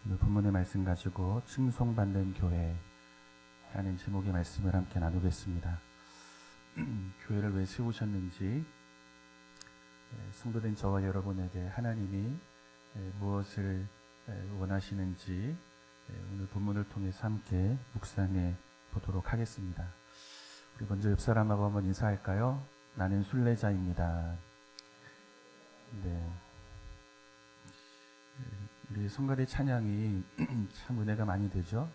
오늘 본문의 말씀 가지고 칭송받는 교회라는 제목의 말씀을 함께 나누겠습니다. 교회를 왜 세우셨는지, 성도된 저와 여러분에게 하나님이 무엇을 원하시는지 오늘 본문을 통해서 함께 묵상해 보도록 하겠습니다. 우리 먼저 옆 사람하고 한번 인사할까요? 나는 순례자입니다. 네. 우리 성가대 찬양이 참 은혜가 많이 되죠.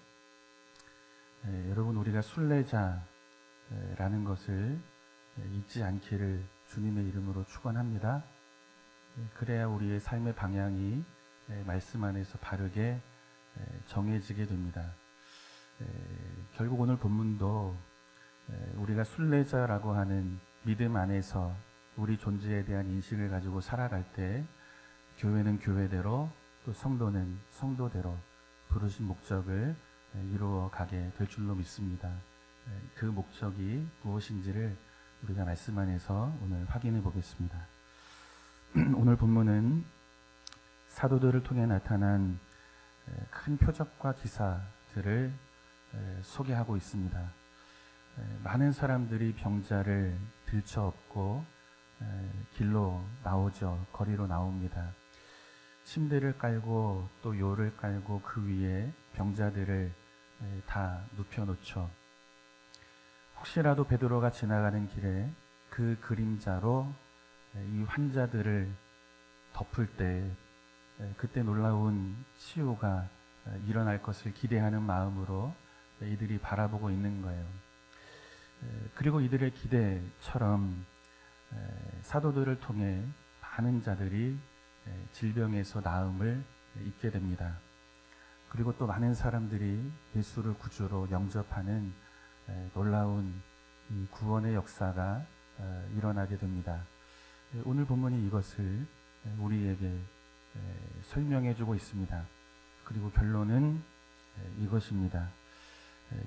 여러분, 우리가 순례자라는 것을 잊지 않기를 주님의 이름으로 축원합니다. 그래야 우리의 삶의 방향이 말씀 안에서 바르게 정해지게 됩니다. 결국 오늘 본문도 우리가 순례자라고 하는 믿음 안에서 우리 존재에 대한 인식을 가지고 살아갈 때 교회는 교회대로 또 성도는 성도대로 부르신 목적을 이루어가게 될 줄로 믿습니다. 그 목적이 무엇인지를 우리가 말씀 안에서 오늘 확인해 보겠습니다. 오늘 본문은 사도들을 통해 나타난 큰 표적과 기사들을 소개하고 있습니다. 많은 사람들이 병자를 들쳐업고 길로 나오죠. 거리로 나옵니다. 침대를 깔고 또 요를 깔고 그 위에 병자들을 다 눕혀놓죠. 혹시라도 베드로가 지나가는 길에 그 그림자로 이 환자들을 덮을 때 그때 놀라운 치유가 일어날 것을 기대하는 마음으로 이들이 바라보고 있는 거예요. 그리고 이들의 기대처럼 사도들을 통해 많은 자들이 질병에서 나음을 입게 됩니다. 그리고 또 많은 사람들이 예수를 구주로 영접하는 놀라운 이 구원의 역사가 일어나게 됩니다. 오늘 본문이 이것을 우리에게 설명해 주고 있습니다. 그리고 결론은 이것입니다.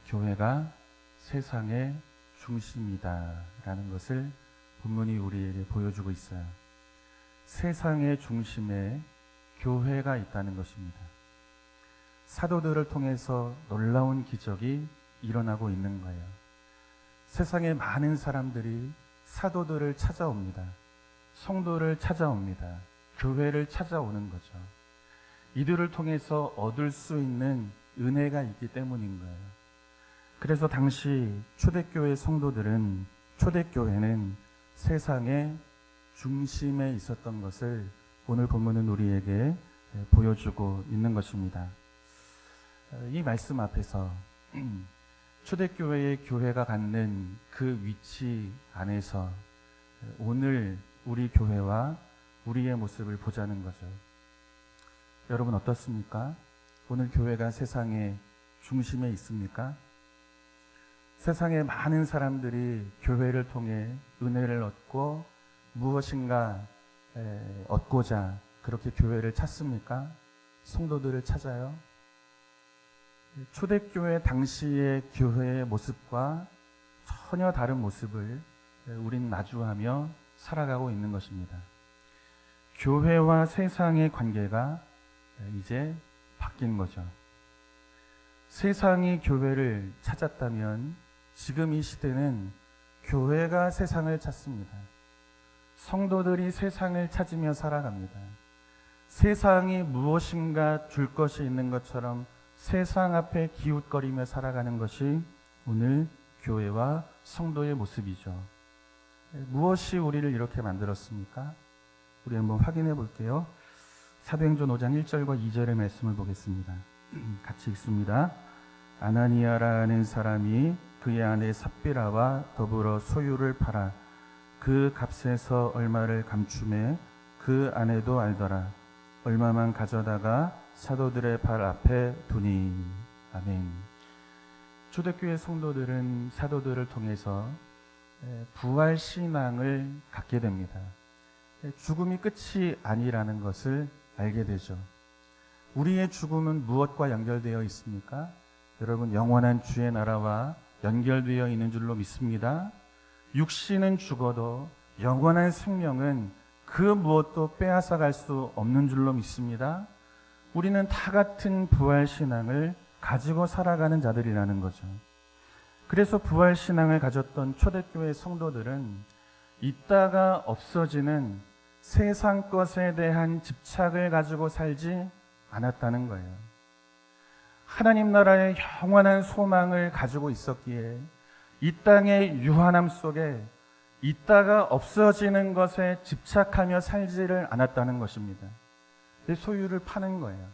교회가 세상의 중심이다라는 것을 본문이 우리에게 보여주고 있어요. 세상의 중심에 교회가 있다는 것입니다. 사도들을 통해서 놀라운 기적이 일어나고 있는 거예요. 세상의 많은 사람들이 사도들을 찾아옵니다. 성도를 찾아옵니다. 교회를 찾아오는 거죠. 이들을 통해서 얻을 수 있는 은혜가 있기 때문인 거예요. 그래서 당시 초대교회 성도들은, 초대교회는 세상의 중심에 있었던 것을 오늘 본문은 우리에게 보여주고 있는 것입니다. 이 말씀 앞에서 초대교회의 교회가 갖는 그 위치 안에서 오늘 우리 교회와 우리의 모습을 보자는 거죠. 여러분 어떻습니까? 오늘 교회가 세상의 중심에 있습니까? 세상의 많은 사람들이 교회를 통해 은혜를 얻고 무엇인가 얻고자 그렇게 교회를 찾습니까? 성도들을 찾아요? 초대교회 당시의 교회의 모습과 전혀 다른 모습을 우린 마주하며 살아가고 있는 것입니다. 교회와 세상의 관계가 이제 바뀐 거죠. 세상이 교회를 찾았다면 지금 이 시대는 교회가 세상을 찾습니다. 성도들이 세상을 찾으며 살아갑니다. 세상이 무엇인가 줄 것이 있는 것처럼 세상 앞에 기웃거리며 살아가는 것이 오늘 교회와 성도의 모습이죠. 무엇이 우리를 이렇게 만들었습니까? 우리 한번 확인해 볼게요. 사도행전 5장 1절과 2절의 말씀을 보겠습니다. 같이 읽습니다. 아나니아라는 사람이 그의 아내 삽비라와 더불어 소유를 팔아 그 값에서 얼마를 감춤해 그 아내도 알더라. 얼마만 가져다가 사도들의 발 앞에 두니. 아멘. 초대교회 성도들은 사도들을 통해서 부활 신앙을 갖게 됩니다. 죽음이 끝이 아니라는 것을 알게 되죠. 우리의 죽음은 무엇과 연결되어 있습니까? 여러분, 영원한 주의 나라와 연결되어 있는 줄로 믿습니다. 육신은 죽어도 영원한 생명은 그 무엇도 빼앗아갈 수 없는 줄로 믿습니다. 우리는 다 같은 부활신앙을 가지고 살아가는 자들이라는 거죠. 그래서 부활신앙을 가졌던 초대교회 성도들은 있다가 없어지는 세상 것에 대한 집착을 가지고 살지 않았다는 거예요. 하나님 나라의 영원한 소망을 가지고 있었기에 이 땅의 유한함 속에 있다가 없어지는 것에 집착하며 살지를 않았다는 것입니다. 내 소유를 파는 거예요.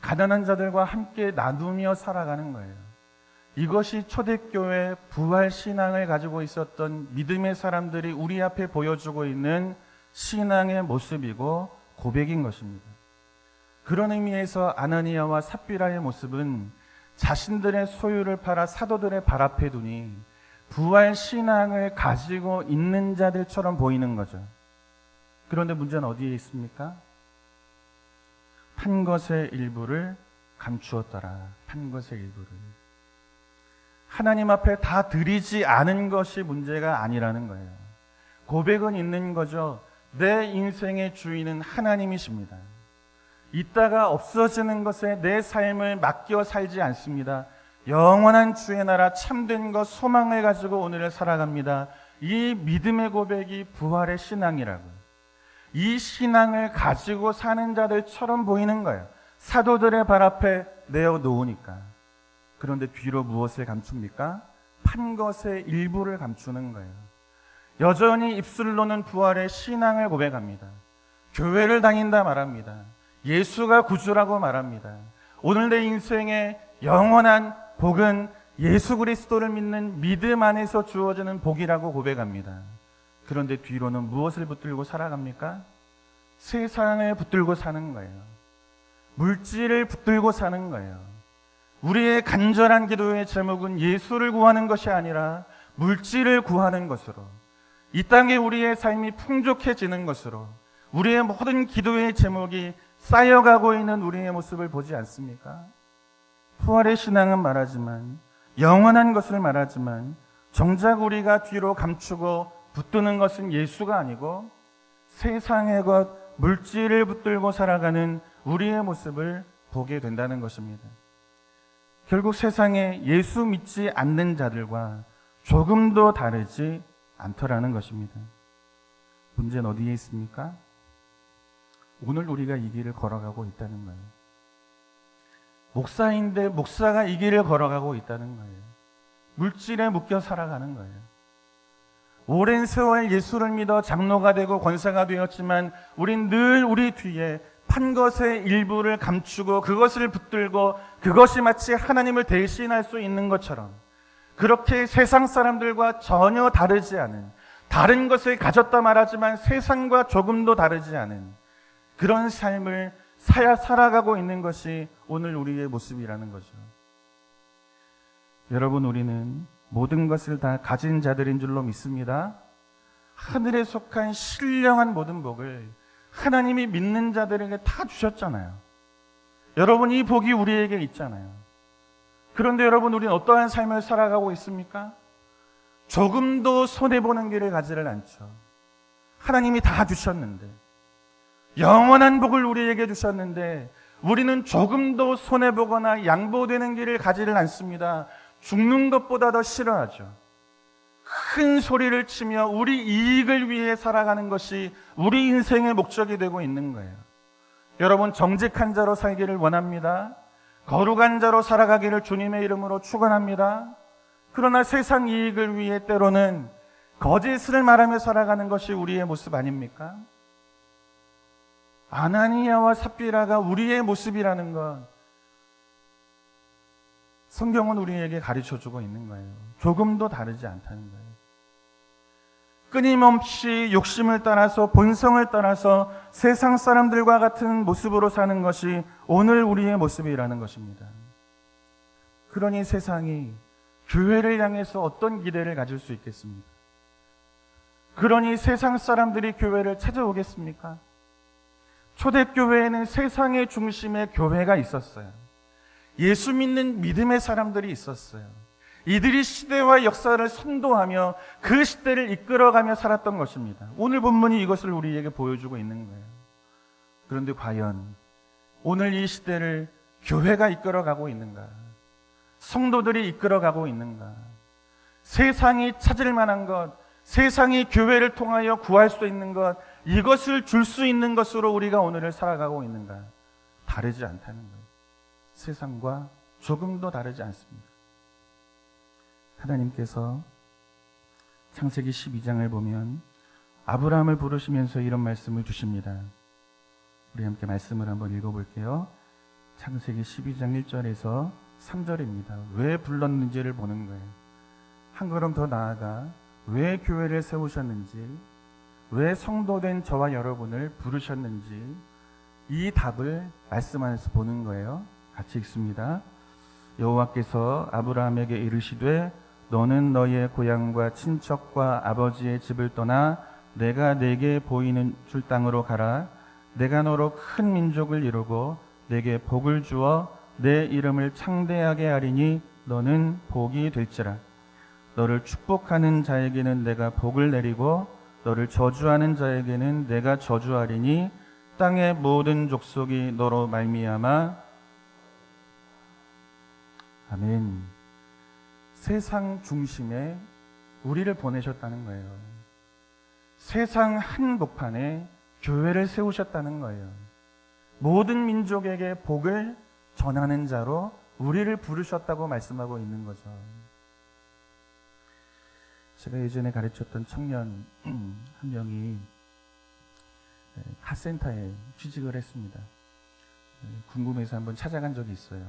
가난한 자들과 함께 나누며 살아가는 거예요. 이것이 초대교회 부활신앙을 가지고 있었던 믿음의 사람들이 우리 앞에 보여주고 있는 신앙의 모습이고 고백인 것입니다. 그런 의미에서 아나니아와 삽비라의 모습은 자신들의 소유를 팔아 사도들의 발 앞에 두니 부활신앙을 가지고 있는 자들처럼 보이는 거죠. 그런데 문제는 어디에 있습니까? 판 것의 일부를 감추었더라. 판 것의 일부를. 하나님 앞에 다 드리지 않은 것이 문제가 아니라는 거예요. 고백은 있는 거죠. 내 인생의 주인은 하나님이십니다. 있다가 없어지는 것에 내 삶을 맡겨 살지 않습니다. 영원한 주의 나라 참된 것 소망을 가지고 오늘을 살아갑니다. 이 믿음의 고백이 부활의 신앙이라고요. 이 신앙을 가지고 사는 자들처럼 보이는 거예요. 사도들의 발 앞에 내어놓으니까. 그런데 뒤로 무엇을 감춥니까? 판 것의 일부를 감추는 거예요. 여전히 입술로는 부활의 신앙을 고백합니다. 교회를 다닌다 말합니다. 예수가 구주라고 말합니다. 오늘 내 인생의 영원한 복은 예수 그리스도를 믿는 믿음 안에서 주어지는 복이라고 고백합니다. 그런데 뒤로는 무엇을 붙들고 살아갑니까? 세상을 붙들고 사는 거예요. 물질을 붙들고 사는 거예요. 우리의 간절한 기도의 제목은 예수를 구하는 것이 아니라 물질을 구하는 것으로, 이 땅에 우리의 삶이 풍족해지는 것으로 우리의 모든 기도의 제목이 쌓여가고 있는 우리의 모습을 보지 않습니까? 부활의 신앙은 말하지만, 영원한 것을 말하지만, 정작 우리가 뒤로 감추고 붙드는 것은 예수가 아니고 세상의 것, 물질을 붙들고 살아가는 우리의 모습을 보게 된다는 것입니다. 결국 세상에 예수 믿지 않는 자들과 조금도 다르지 않더라는 것입니다. 문제는 어디에 있습니까? 오늘 우리가 이 길을 걸어가고 있다는 거예요. 목사인데 목사가 이 길을 걸어가고 있다는 거예요. 물질에 묶여 살아가는 거예요. 오랜 세월 예수를 믿어 장로가 되고 권사가 되었지만 우린 늘 우리 뒤에 판 것의 일부를 감추고 그것을 붙들고 그것이 마치 하나님을 대신할 수 있는 것처럼 그렇게 세상 사람들과 전혀 다르지 않은, 다른 것을 가졌다 말하지만 세상과 조금도 다르지 않은 그런 삶을 살아가고 있는 것이 오늘 우리의 모습이라는 거죠. 여러분, 우리는 모든 것을 다 가진 자들인 줄로 믿습니다. 하늘에 속한 신령한 모든 복을 하나님이 믿는 자들에게 다 주셨잖아요. 여러분, 이 복이 우리에게 있잖아요. 그런데 여러분, 우리는 어떠한 삶을 살아가고 있습니까? 조금도 손해보는 길을 가지를 않죠. 하나님이 다 주셨는데, 영원한 복을 우리에게 주셨는데 우리는 조금도 손해보거나 양보되는 길을 가지를 않습니다. 죽는 것보다 더 싫어하죠. 큰 소리를 치며 우리 이익을 위해 살아가는 것이 우리 인생의 목적이 되고 있는 거예요. 여러분, 정직한 자로 살기를 원합니다. 거룩한 자로 살아가기를 주님의 이름으로 축원합니다. 그러나 세상 이익을 위해 때로는 거짓을 말하며 살아가는 것이 우리의 모습 아닙니까? 아나니아와 삽비라가 우리의 모습이라는 것, 성경은 우리에게 가르쳐주고 있는 거예요. 조금도 다르지 않다는 거예요. 끊임없이 욕심을 따라서, 본성을 따라서 세상 사람들과 같은 모습으로 사는 것이 오늘 우리의 모습이라는 것입니다. 그러니 세상이 교회를 향해서 어떤 기대를 가질 수 있겠습니까? 그러니 세상 사람들이 교회를 찾아오겠습니까? 초대교회에는 세상의 중심에 교회가 있었어요. 예수 믿는 믿음의 사람들이 있었어요. 이들이 시대와 역사를 선도하며 그 시대를 이끌어가며 살았던 것입니다. 오늘 본문이 이것을 우리에게 보여주고 있는 거예요. 그런데 과연 오늘 이 시대를 교회가 이끌어가고 있는가? 성도들이 이끌어가고 있는가? 세상이 찾을 만한 것, 세상이 교회를 통하여 구할 수 있는 것, 이것을 줄 수 있는 것으로 우리가 오늘을 살아가고 있는가? 다르지 않다는 거예요. 세상과 조금도 다르지 않습니다. 하나님께서 창세기 12장을 보면 아브라함을 부르시면서 이런 말씀을 주십니다. 우리 함께 말씀을 한번 읽어볼게요. 창세기 12장 1절에서 3절입니다. 왜 불렀는지를 보는 거예요. 한 걸음 더 나아가 왜 교회를 세우셨는지, 왜 성도된 저와 여러분을 부르셨는지 이 답을 말씀 안에서 보는 거예요. 같이 읽습니다. 여호와께서 아브라함에게 이르시되 너는 너의 고향과 친척과 아버지의 집을 떠나 내가 네게 보이는 줄 땅으로 가라. 내가 너로 큰 민족을 이루고 네게 복을 주어 내 이름을 창대하게 하리니 너는 복이 될지라. 너를 축복하는 자에게는 내가 복을 내리고 너를 저주하는 자에게는 내가 저주하리니 땅의 모든 족속이 너로 말미암아. 아멘. 세상 중심에 우리를 보내셨다는 거예요. 세상 한복판에 교회를 세우셨다는 거예요. 모든 민족에게 복을 전하는 자로 우리를 부르셨다고 말씀하고 있는 거죠. 제가 예전에 가르쳤던 청년 한 명이 카센터에 취직을 했습니다. 궁금해서 한번 찾아간 적이 있어요.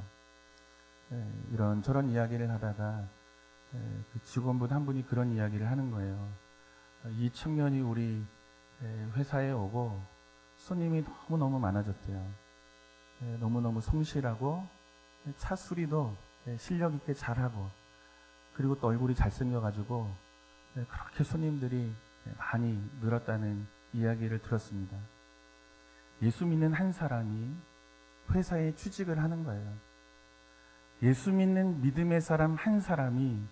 이런저런 이야기를 하다가 그 직원분 한 분이 그런 이야기를 하는 거예요. 이 청년이 우리 회사에 오고 손님이 너무너무 많아졌대요. 너무너무 성실하고 차 수리도 실력 있게 잘하고, 그리고 또 얼굴이 잘생겨가지고 그렇게 손님들이 많이 늘었다는 이야기를 들었습니다. 예수 믿는 한 사람이 회사에 취직을 하는 거예요. 예수 믿는 믿음의 사람 한 사람이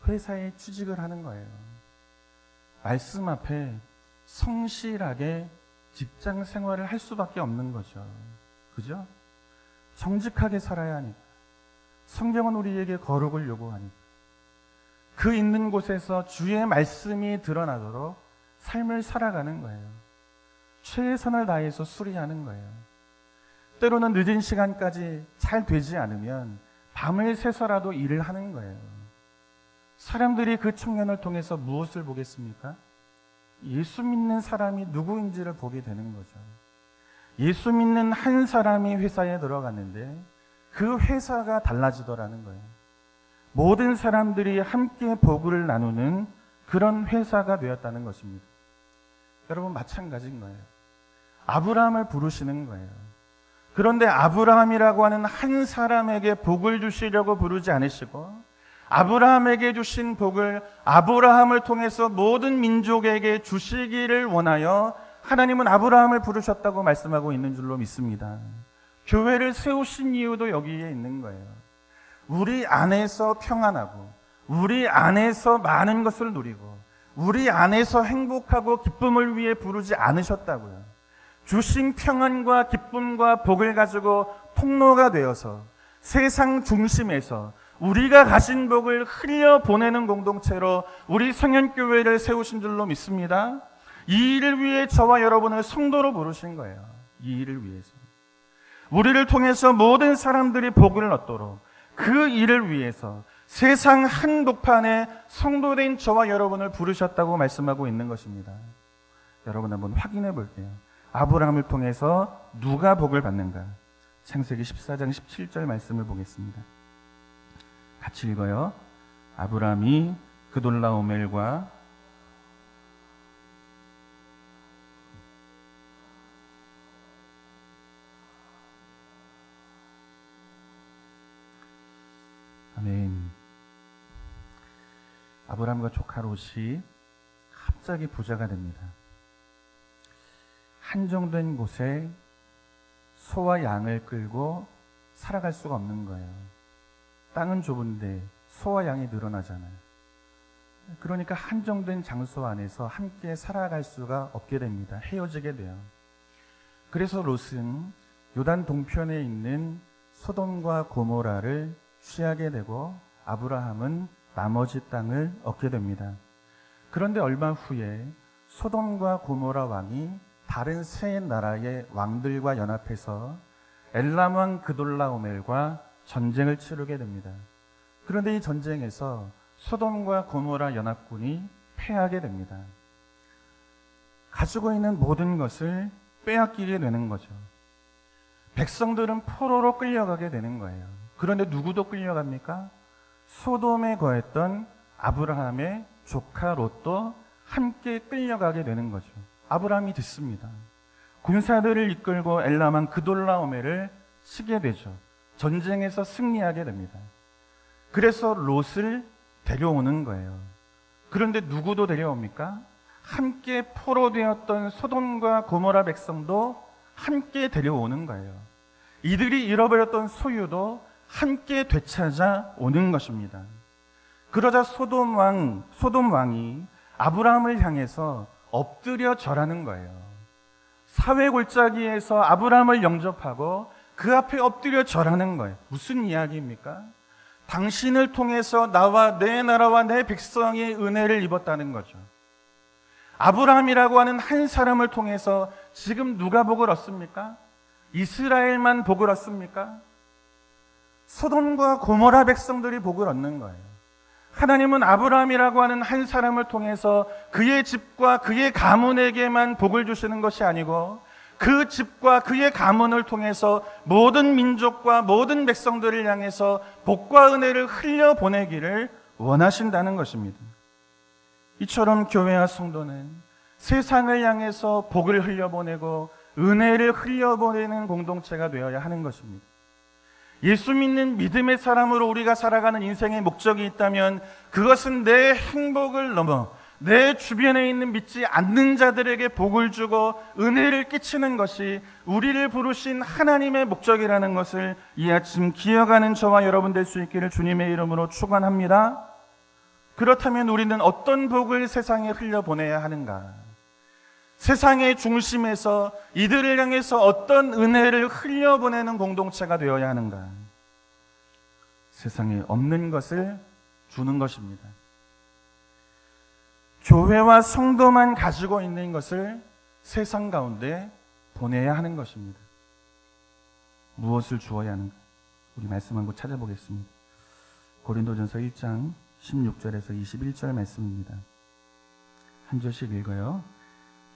회사에 취직을 하는 거예요. 말씀 앞에 성실하게 직장 생활을 할 수밖에 없는 거죠. 그죠? 정직하게 살아야 하니까. 성경은 우리에게 거룩을 요구하니까. 그 있는 곳에서 주의 말씀이 드러나도록 삶을 살아가는 거예요. 최선을 다해서 수리하는 거예요. 때로는 늦은 시간까지 잘 되지 않으면 밤을 새서라도 일을 하는 거예요. 사람들이 그 청년을 통해서 무엇을 보겠습니까? 예수 믿는 사람이 누구인지를 보게 되는 거죠. 예수 믿는 한 사람이 회사에 들어갔는데 그 회사가 달라지더라는 거예요. 모든 사람들이 함께 복을 나누는 그런 회사가 되었다는 것입니다. 여러분, 마찬가지인 거예요. 아브라함을 부르시는 거예요. 그런데 아브라함이라고 하는 한 사람에게 복을 주시려고 부르지 않으시고, 아브라함에게 주신 복을 아브라함을 통해서 모든 민족에게 주시기를 원하여 하나님은 아브라함을 부르셨다고 말씀하고 있는 줄로 믿습니다. 교회를 세우신 이유도 여기에 있는 거예요. 우리 안에서 평안하고, 우리 안에서 많은 것을 누리고, 우리 안에서 행복하고 기쁨을 위해 부르지 않으셨다고요. 주신 평안과 기쁨과 복을 가지고 통로가 되어서 세상 중심에서 우리가 가진 복을 흘려보내는 공동체로 우리 성현교회를 세우신 줄로 믿습니다. 이 일을 위해 저와 여러분을 성도로 부르신 거예요. 이 일을 위해서. 우리를 통해서 모든 사람들이 복을 얻도록 그 일을 위해서 세상 한복판에 성도된 저와 여러분을 부르셨다고 말씀하고 있는 것입니다. 여러분 한번 확인해 볼게요. 아브라함을 통해서 누가 복을 받는가? 창세기 14장 17절 말씀을 보겠습니다. 같이 읽어요. 아브라함이 그돌라오멜과 아멘. 아브라함과 조카 롯이 갑자기 부자가 됩니다. 한정된 곳에 소와 양을 끌고 살아갈 수가 없는 거예요. 땅은 좁은데 소와 양이 늘어나잖아요. 그러니까 한정된 장소 안에서 함께 살아갈 수가 없게 됩니다. 헤어지게 돼요. 그래서 롯은 요단 동편에 있는 소돔과 고모라를 취하게 되고 아브라함은 나머지 땅을 얻게 됩니다. 그런데 얼마 후에 소돔과 고모라 왕이 다른 세 나라의 왕들과 연합해서 엘람 왕 그돌라오멜과 전쟁을 치르게 됩니다. 그런데 이 전쟁에서 소돔과 고모라 연합군이 패하게 됩니다. 가지고 있는 모든 것을 빼앗기게 되는 거죠. 백성들은 포로로 끌려가게 되는 거예요. 그런데 누구도 끌려갑니까? 소돔에 거했던 아브라함의 조카 롯도 함께 끌려가게 되는 거죠. 아브라함이 듣습니다. 군사들을 이끌고 엘람 왕 그돌라오멜을 치게 되죠. 전쟁에서 승리하게 됩니다. 그래서 롯을 데려오는 거예요. 그런데 누구도 데려옵니까? 함께 포로 되었던 소돔과 고모라 백성도 함께 데려오는 거예요. 이들이 잃어버렸던 소유도 함께 되찾아 오는 것입니다. 그러자 소돔 왕이 아브라함을 향해서 엎드려 절하는 거예요. 사회 골짜기에서 아브라함을 영접하고 그 앞에 엎드려 절하는 거예요. 무슨 이야기입니까? 당신을 통해서 나와 내 나라와 내 백성이 은혜를 입었다는 거죠. 아브라함이라고 하는 한 사람을 통해서 지금 누가 복을 얻습니까? 이스라엘만 복을 얻습니까? 소돔과 고모라 백성들이 복을 얻는 거예요. 하나님은 아브라함이라고 하는 한 사람을 통해서 그의 집과 그의 가문에게만 복을 주시는 것이 아니고 그 집과 그의 가문을 통해서 모든 민족과 모든 백성들을 향해서 복과 은혜를 흘려보내기를 원하신다는 것입니다. 이처럼 교회와 성도는 세상을 향해서 복을 흘려보내고 은혜를 흘려보내는 공동체가 되어야 하는 것입니다. 예수 믿는 믿음의 사람으로 우리가 살아가는 인생의 목적이 있다면 그것은 내 행복을 넘어 내 주변에 있는 믿지 않는 자들에게 복을 주고 은혜를 끼치는 것이 우리를 부르신 하나님의 목적이라는 것을 이 아침 기억하는 저와 여러분 될 수 있기를 주님의 이름으로 축원합니다. 그렇다면 우리는 어떤 복을 세상에 흘려보내야 하는가? 세상의 중심에서 이들을 향해서 어떤 은혜를 흘려보내는 공동체가 되어야 하는가? 세상에 없는 것을 주는 것입니다. 교회와 성도만 가지고 있는 것을 세상 가운데 보내야 하는 것입니다. 무엇을 주어야 하는가? 우리 말씀 한번 찾아보겠습니다. 고린도전서 1장 16절에서 21절 말씀입니다. 한 절씩 읽어요.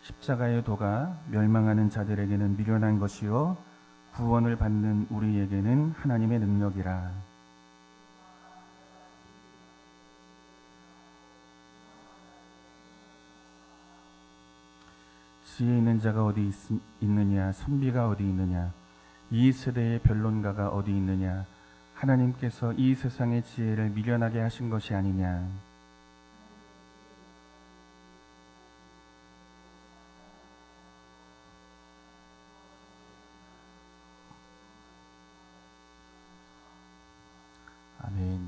십자가의 도가 멸망하는 자들에게는 미련한 것이요 구원을 받는 우리에게는 하나님의 능력이라. 지혜 있는 자가 어디 있느냐? 선비가 어디 있느냐? 이 세대의 변론가가 어디 있느냐? 하나님께서 이 세상의 지혜를 미련하게 하신 것이 아니냐? 아멘.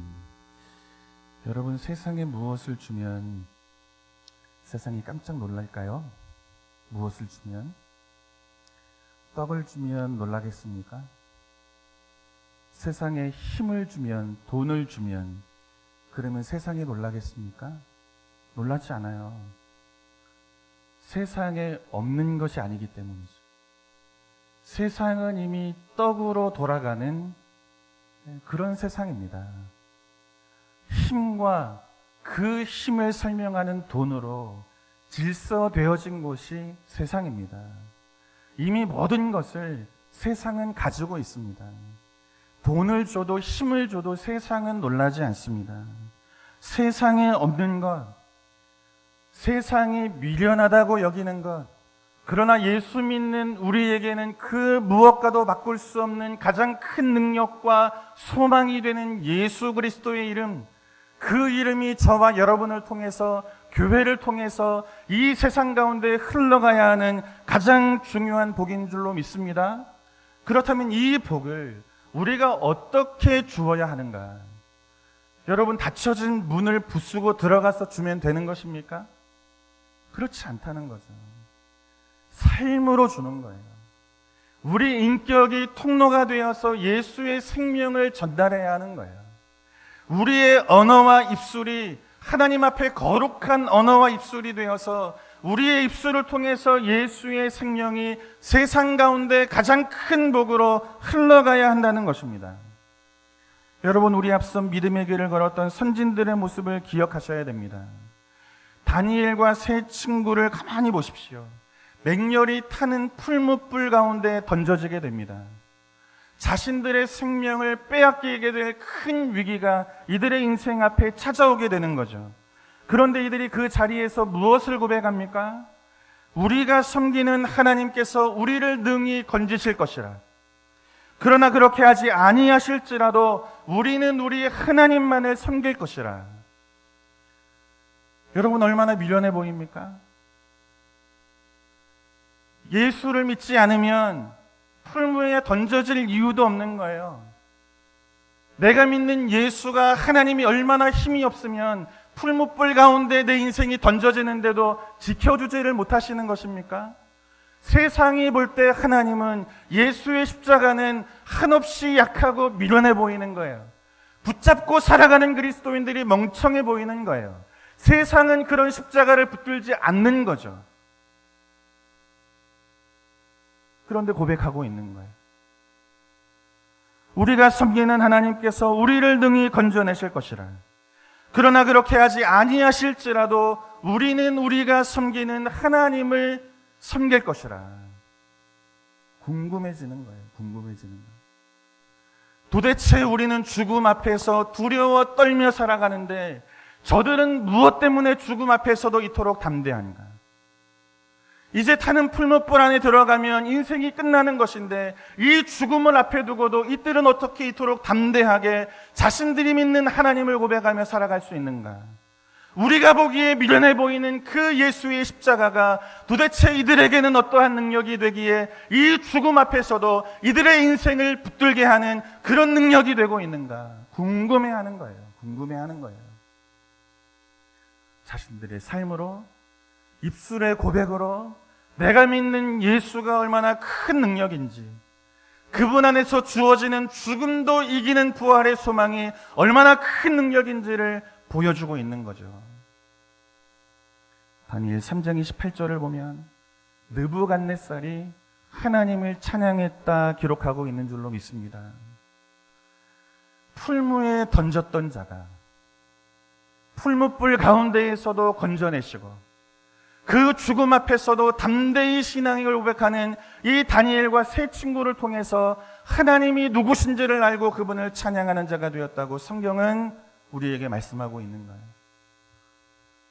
여러분, 세상에 무엇을 주면 세상이 깜짝 놀랄까요? 무엇을 주면? 떡을 주면 놀라겠습니까? 세상에 힘을 주면, 돈을 주면 그러면 세상이 놀라겠습니까? 놀라지 않아요. 세상에 없는 것이 아니기 때문이죠. 세상은 이미 떡으로 돌아가는 그런 세상입니다. 힘과 그 힘을 설명하는 돈으로 질서되어진 곳이 세상입니다. 이미 모든 것을 세상은 가지고 있습니다. 돈을 줘도 힘을 줘도 세상은 놀라지 않습니다. 세상에 없는 것, 세상이 미련하다고 여기는 것, 그러나 예수 믿는 우리에게는 그 무엇과도 바꿀 수 없는 가장 큰 능력과 소망이 되는 예수 그리스도의 이름, 그 이름이 저와 여러분을 통해서, 교회를 통해서 이 세상 가운데 흘러가야 하는 가장 중요한 복인 줄로 믿습니다. 그렇다면 이 복을 우리가 어떻게 주어야 하는가? 여러분, 닫혀진 문을 부수고 들어가서 주면 되는 것입니까? 그렇지 않다는 거죠. 삶으로 주는 거예요. 우리 인격이 통로가 되어서 예수의 생명을 전달해야 하는 거예요. 우리의 언어와 입술이 하나님 앞에 거룩한 언어와 입술이 되어서 우리의 입술을 통해서 예수의 생명이 세상 가운데 가장 큰 복으로 흘러가야 한다는 것입니다. 여러분, 우리 앞서 믿음의 길을 걸었던 선진들의 모습을 기억하셔야 됩니다. 다니엘과 세 친구를 가만히 보십시오. 맹렬히 타는 풀무불 가운데 던져지게 됩니다. 자신들의 생명을 빼앗기게 될 큰 위기가 이들의 인생 앞에 찾아오게 되는 거죠. 그런데 이들이 그 자리에서 무엇을 고백합니까? 우리가 섬기는 하나님께서 우리를 능히 건지실 것이라. 그러나 그렇게 하지 아니하실지라도 우리는 우리 하나님만을 섬길 것이라. 여러분, 얼마나 미련해 보입니까? 예수를 믿지 않으면 풀무에 던져질 이유도 없는 거예요. 내가 믿는 예수가 하나님이 얼마나 힘이 없으면 풀무불 가운데 내 인생이 던져지는데도 지켜주지를 못하시는 것입니까? 세상이 볼 때 하나님은 예수의 십자가는 한없이 약하고 미련해 보이는 거예요. 붙잡고 살아가는 그리스도인들이 멍청해 보이는 거예요. 세상은 그런 십자가를 붙들지 않는 거죠. 그런데 고백하고 있는 거예요. 우리가 섬기는 하나님께서 우리를 능히 건져내실 것이라. 그러나 그렇게 하지 아니하실지라도 우리는 우리가 섬기는 하나님을 섬길 것이라. 궁금해지는 거예요. 궁금해지는 거예요. 도대체 우리는 죽음 앞에서 두려워 떨며 살아가는데 저들은 무엇 때문에 죽음 앞에서도 이토록 담대한가? 이제 타는 풀무불 안에 들어가면 인생이 끝나는 것인데 이 죽음을 앞에 두고도 이들은 어떻게 이토록 담대하게 자신들이 믿는 하나님을 고백하며 살아갈 수 있는가? 우리가 보기에 미련해 보이는 그 예수의 십자가가 도대체 이들에게는 어떠한 능력이 되기에 이 죽음 앞에서도 이들의 인생을 붙들게 하는 그런 능력이 되고 있는가? 궁금해하는 거예요. 궁금해하는 거예요. 자신들의 삶으로, 입술의 고백으로 내가 믿는 예수가 얼마나 큰 능력인지, 그분 안에서 주어지는 죽음도 이기는 부활의 소망이 얼마나 큰 능력인지를 보여주고 있는 거죠. 다니엘 3장 28절을 보면 느부갓네살이 하나님을 찬양했다 기록하고 있는 줄로 믿습니다. 풀무에 던졌던 자가 풀무불 가운데에서도 건져내시고 그 죽음 앞에서도 담대히 신앙을 고백하는 이 다니엘과 세 친구를 통해서 하나님이 누구신지를 알고 그분을 찬양하는 자가 되었다고 성경은 우리에게 말씀하고 있는 거예요.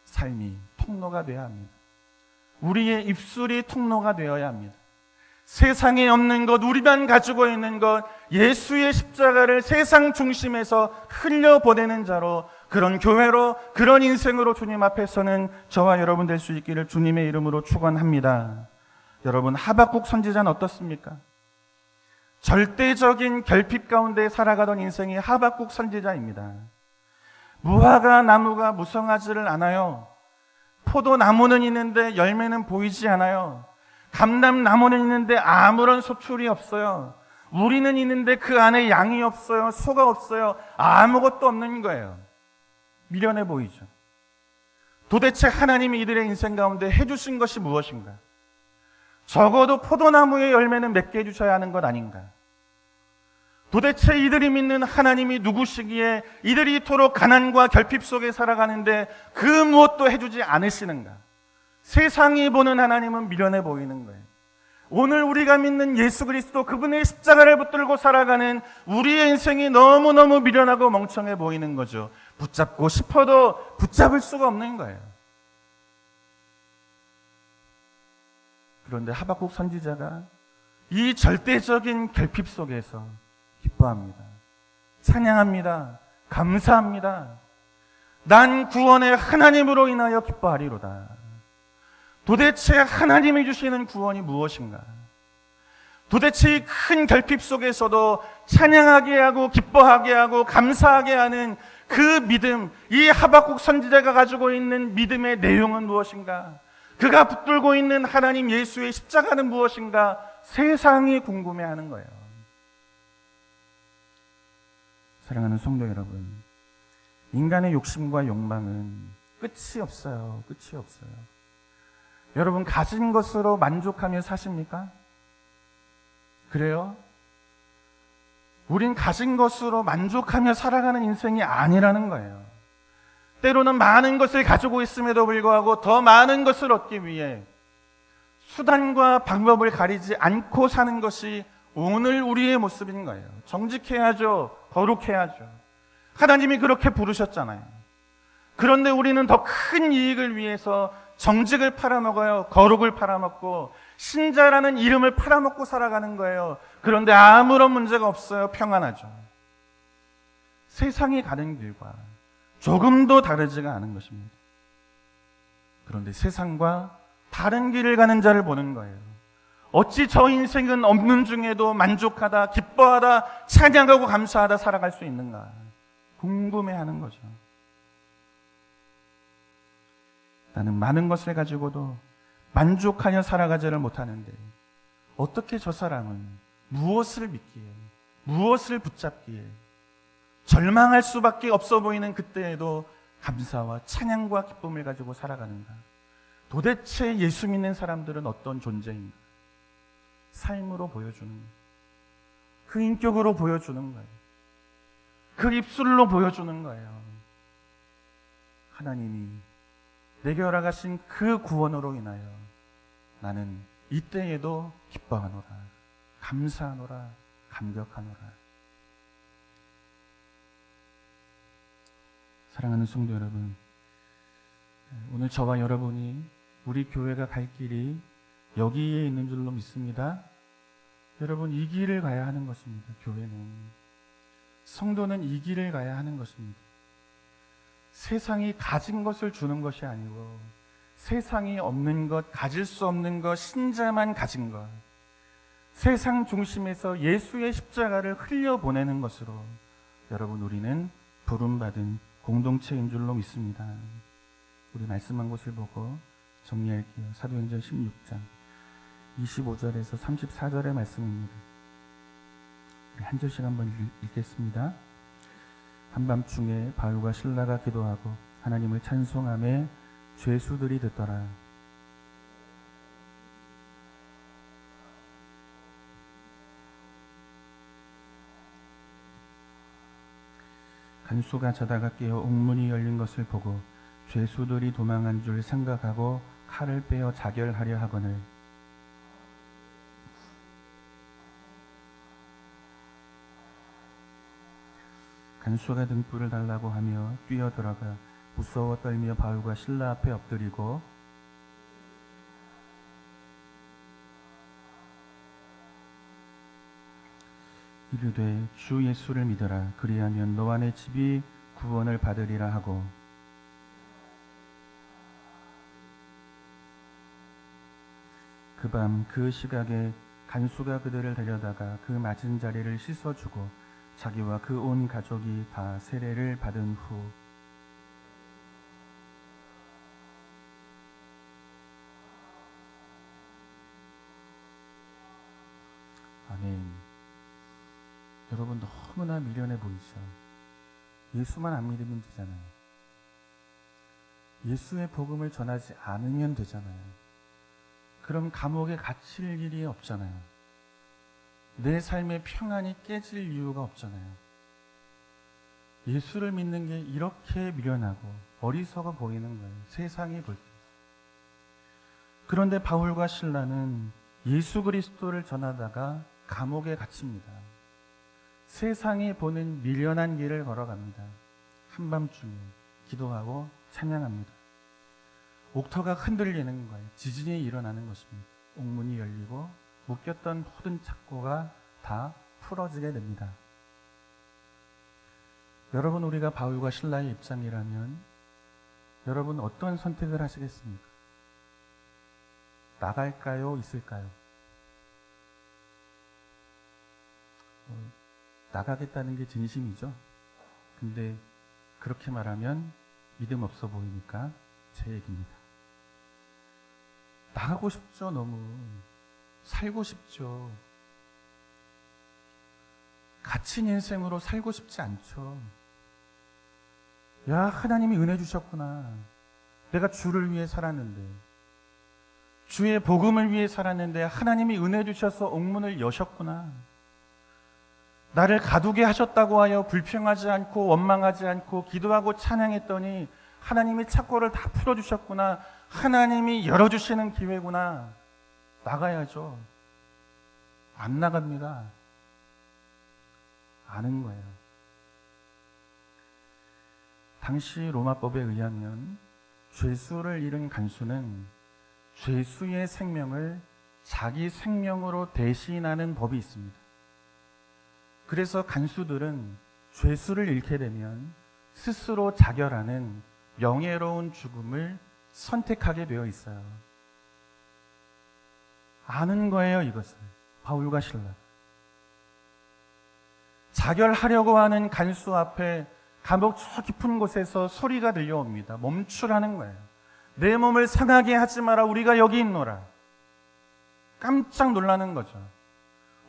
삶이 통로가 되어야 합니다. 우리의 입술이 통로가 되어야 합니다. 세상에 없는 것, 우리만 가지고 있는 것, 예수의 십자가를 세상 중심에서 흘려보내는 자로, 그런 교회로, 그런 인생으로 주님 앞에서는 저와 여러분 될 수 있기를 주님의 이름으로 축원합니다. 여러분, 하박국 선지자는 어떻습니까? 절대적인 결핍 가운데 살아가던 인생이 하박국 선지자입니다. 무화과 나무가 무성하지를 않아요. 포도나무는 있는데 열매는 보이지 않아요. 감람나무는 있는데 아무런 소출이 없어요. 우리는 있는데 그 안에 양이 없어요. 소가 없어요. 아무것도 없는 거예요. 미련해 보이죠. 도대체 하나님이 이들의 인생 가운데 해주신 것이 무엇인가? 적어도 포도나무의 열매는 맺게 해주셔야 하는 것 아닌가? 도대체 이들이 믿는 하나님이 누구시기에 이들이 이토록 가난과 결핍 속에 살아가는데 그 무엇도 해주지 않으시는가? 세상이 보는 하나님은 미련해 보이는 거예요. 오늘 우리가 믿는 예수 그리스도, 그분의 십자가를 붙들고 살아가는 우리의 인생이 너무너무 미련하고 멍청해 보이는 거죠. 붙잡고 싶어도 붙잡을 수가 없는 거예요. 그런데 하박국 선지자가 이 절대적인 결핍 속에서 기뻐합니다. 찬양합니다. 감사합니다. 난 구원의 하나님으로 인하여 기뻐하리로다. 도대체 하나님이 주시는 구원이 무엇인가? 도대체 이 큰 결핍 속에서도 찬양하게 하고 기뻐하게 하고 감사하게 하는 그 믿음, 이 하박국 선지자가 가지고 있는 믿음의 내용은 무엇인가? 그가 붙들고 있는 하나님 예수의 십자가는 무엇인가? 세상이 궁금해하는 거예요. 사랑하는 성도 여러분, 인간의 욕심과 욕망은 끝이 없어요. 끝이 없어요. 여러분, 가진 것으로 만족하며 사십니까? 그래요? 우린 가진 것으로 만족하며 살아가는 인생이 아니라는 거예요. 때로는 많은 것을 가지고 있음에도 불구하고 더 많은 것을 얻기 위해 수단과 방법을 가리지 않고 사는 것이 오늘 우리의 모습인 거예요. 정직해야죠. 거룩해야죠. 하나님이 그렇게 부르셨잖아요. 그런데 우리는 더 큰 이익을 위해서 정직을 팔아먹어요. 거룩을 팔아먹고 신자라는 이름을 팔아먹고 살아가는 거예요. 그런데 아무런 문제가 없어요. 평안하죠. 세상이 가는 길과 조금도 다르지가 않은 것입니다. 그런데 세상과 다른 길을 가는 자를 보는 거예요. 어찌 저 인생은 없는 중에도 만족하다, 기뻐하다, 찬양하고 감사하다 살아갈 수 있는가? 궁금해하는 거죠. 나는 많은 것을 가지고도 만족하며 살아가지를 못하는데 어떻게 저 사람은 무엇을 믿기에, 무엇을 붙잡기에 절망할 수밖에 없어 보이는 그때에도 감사와 찬양과 기쁨을 가지고 살아가는가? 도대체 예수 믿는 사람들은 어떤 존재인가? 삶으로 보여주는 거예요. 그 인격으로 보여주는 거예요. 그 입술로 보여주는 거예요. 하나님이 내게 허락하신 그 구원으로 인하여 나는 이때에도 기뻐하노라, 감사하노라, 감격하노라. 사랑하는 성도 여러분, 오늘 저와 여러분이 우리 교회가 갈 길이 여기에 있는 줄로 믿습니다. 여러분, 이 길을 가야 하는 것입니다. 교회는, 성도는 이 길을 가야 하는 것입니다. 세상이 가진 것을 주는 것이 아니고 세상이 없는 것, 가질 수 없는 것, 신자만 가진 것, 세상 중심에서 예수의 십자가를 흘려보내는 것으로 여러분, 우리는 부름받은 공동체인 줄로 믿습니다. 우리 말씀한 곳을 보고 정리할게요. 사도행전 16장 25절에서 34절의 말씀입니다. 우리 한 절씩 한번 읽겠습니다. 한밤중에 바울과 실라가 기도하고 하나님을 찬송하며 죄수들이 듣더라. 간수가 자다가 깨어 옥문이 열린 것을 보고 죄수들이 도망한 줄 생각하고 칼을 빼어 자결하려 하거늘 간수가 등불을 달라고 하며 뛰어들어가 무서워 떨며 바울과 실라 앞에 엎드리고 이르되 주 예수를 믿어라. 그리하면 너와 내 집이 구원을 받으리라 하고 그 밤 그 시각에 간수가 그들을 데려다가 그 맞은 자리를 씻어주고 자기와 그 온 가족이 다 세례를 받은 후 아멘. 여러분, 너무나 미련해 보이죠? 예수만 안 믿으면 되잖아요. 예수의 복음을 전하지 않으면 되잖아요. 그럼 감옥에 갇힐 일이 없잖아요. 내 삶의 평안이 깨질 이유가 없잖아요. 예수를 믿는 게 이렇게 미련하고 어리석어 보이는 거예요. 세상이 볼 때. 그런데 바울과 실라는 예수 그리스도를 전하다가 감옥에 갇힙니다. 세상이 보는 미련한 길을 걸어갑니다. 한밤중에 기도하고 찬양합니다. 옥터가 흔들리는 거예요. 지진이 일어나는 것입니다. 옥문이 열리고 묶였던 모든 착고가 다 풀어지게 됩니다. 여러분, 우리가 바울과 실라의 입장이라면 여러분 어떤 선택을 하시겠습니까? 나갈까요? 있을까요? 나가겠다는 게 진심이죠. 근데 그렇게 말하면 믿음 없어 보이니까 제 얘기입니다. 나가고 싶죠. 너무 살고 싶죠. 갇힌 인생으로 살고 싶지 않죠. 야, 하나님이 은혜 주셨구나. 내가 주를 위해 살았는데, 주의 복음을 위해 살았는데 하나님이 은혜 주셔서 옥문을 여셨구나. 나를 가두게 하셨다고 하여 불평하지 않고 원망하지 않고 기도하고 찬양했더니 하나님이 착고를 다 풀어주셨구나. 하나님이 열어주시는 기회구나. 나가야죠. 안 나갑니다. 아는 거예요. 당시 로마법에 의하면 죄수를 잃은 간수는 죄수의 생명을 자기 생명으로 대신하는 법이 있습니다. 그래서 간수들은 죄수를 잃게 되면 스스로 자결하는 명예로운 죽음을 선택하게 되어 있어요. 아는 거예요, 이것을. 바울과 실라. 자결하려고 하는 간수 앞에 감옥 저 깊은 곳에서 소리가 들려옵니다. 멈추라는 거예요. 내 몸을 상하게 하지 마라. 우리가 여기 있노라. 깜짝 놀라는 거죠.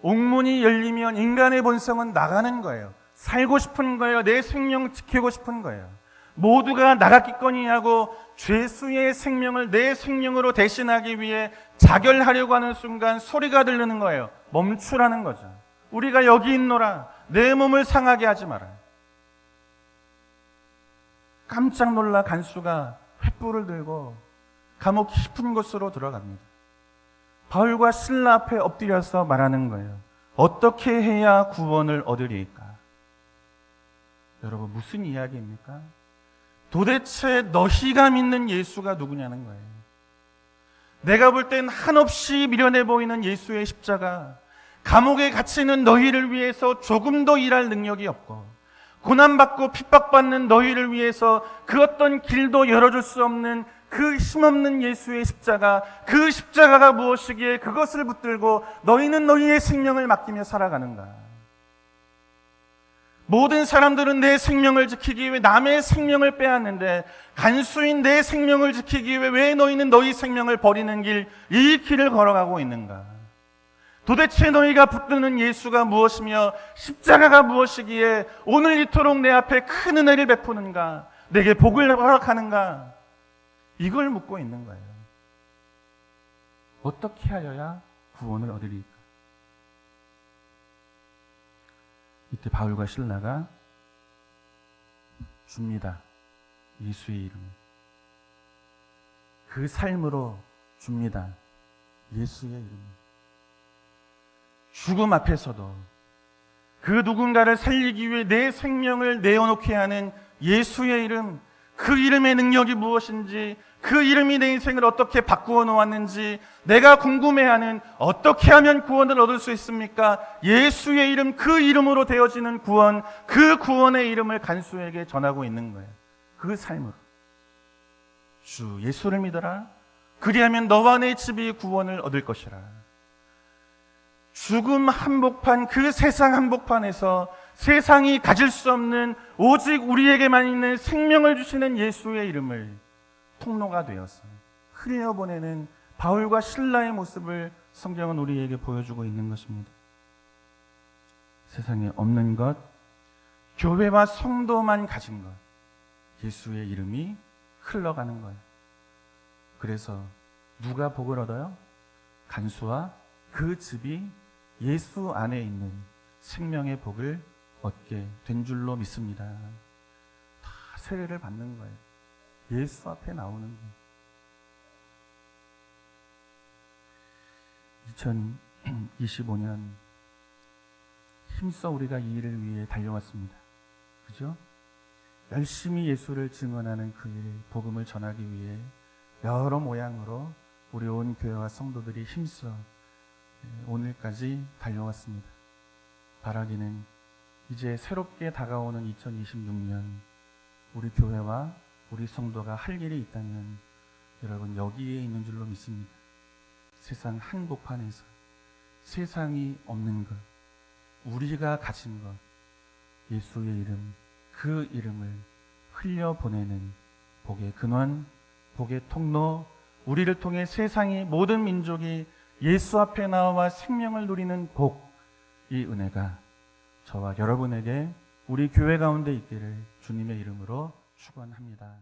옥문이 열리면 인간의 본성은 나가는 거예요. 살고 싶은 거예요. 내 생명 지키고 싶은 거예요. 모두가 나갔겠거니 하고 죄수의 생명을 내 생명으로 대신하기 위해 자결하려고 하는 순간 소리가 들리는 거예요. 멈추라는 거죠. 우리가 여기 있노라. 내 몸을 상하게 하지 마라. 깜짝 놀라 간수가 횃불을 들고 감옥 깊은 곳으로 들어갑니다. 바울과 실라 앞에 엎드려서 말하는 거예요. 어떻게 해야 구원을 얻으리까? 여러분, 무슨 이야기입니까? 도대체 너희가 믿는 예수가 누구냐는 거예요. 내가 볼 땐 한없이 미련해 보이는 예수의 십자가, 감옥에 갇히는 너희를 위해서 조금 더 일할 능력이 없고 고난받고 핍박받는 너희를 위해서 그 어떤 길도 열어줄 수 없는 그 힘없는 예수의 십자가, 그 십자가가 무엇이기에 그것을 붙들고 너희는 너희의 생명을 맡기며 살아가는가? 모든 사람들은 내 생명을 지키기 위해 남의 생명을 빼앗는데 간수인 내 생명을 지키기 위해 왜 너희는 너희 생명을 버리는 길, 이 길을 걸어가고 있는가? 도대체 너희가 붙드는 예수가 무엇이며 십자가가 무엇이기에 오늘 이토록 내 앞에 큰 은혜를 베푸는가? 내게 복을 허락하는가? 이걸 묻고 있는 거예요. 어떻게 하여야 구원을 얻으리까? 이때 바울과 실라가 줍니다. 예수의 이름. 그 삶으로 줍니다. 예수의 이름. 죽음 앞에서도 그 누군가를 살리기 위해 내 생명을 내어놓게 하는 예수의 이름, 그 이름의 능력이 무엇인지, 그 이름이 내 인생을 어떻게 바꾸어 놓았는지 내가 궁금해하는, 어떻게 하면 구원을 얻을 수 있습니까? 예수의 이름, 그 이름으로 되어지는 구원, 그 구원의 이름을 간수에게 전하고 있는 거예요. 그 삶으로. 주 예수를 믿어라. 그리하면 너와 내 집이 구원을 얻을 것이라. 죽음 한복판, 그 세상 한복판에서 세상이 가질 수 없는 오직 우리에게만 있는 생명을 주시는 예수의 이름을 통로가 되어서 흘려보내는 바울과 실라의 모습을 성경은 우리에게 보여주고 있는 것입니다. 세상에 없는 것, 교회와 성도만 가진 것, 예수의 이름이 흘러가는 거예요. 그래서 누가 복을 얻어요? 간수와 그 집이 예수 안에 있는 생명의 복을 얻게 된 줄로 믿습니다. 다 세례를 받는 거예요. 예수 앞에 나오는 거예요. 2025년 힘써 우리가 이 일을 위해 달려왔습니다. 그죠? 열심히 예수를 증언하는 그 일, 복음을 전하기 위해 여러 모양으로 우리 온 교회와 성도들이 힘써 오늘까지 달려왔습니다. 바라기는 이제 새롭게 다가오는 2026년 우리 교회와 우리 성도가 할 일이 있다면 여러분 여기에 있는 줄로 믿습니다. 세상 한복판에서 세상이 없는 것, 우리가 가진 것, 예수의 이름, 그 이름을 흘려보내는 복의 근원, 복의 통로, 우리를 통해 세상이, 모든 민족이 예수 앞에 나와 생명을 누리는 복, 이 은혜가 저와 여러분에게 우리 교회 가운데 있기를 주님의 이름으로 축원합니다.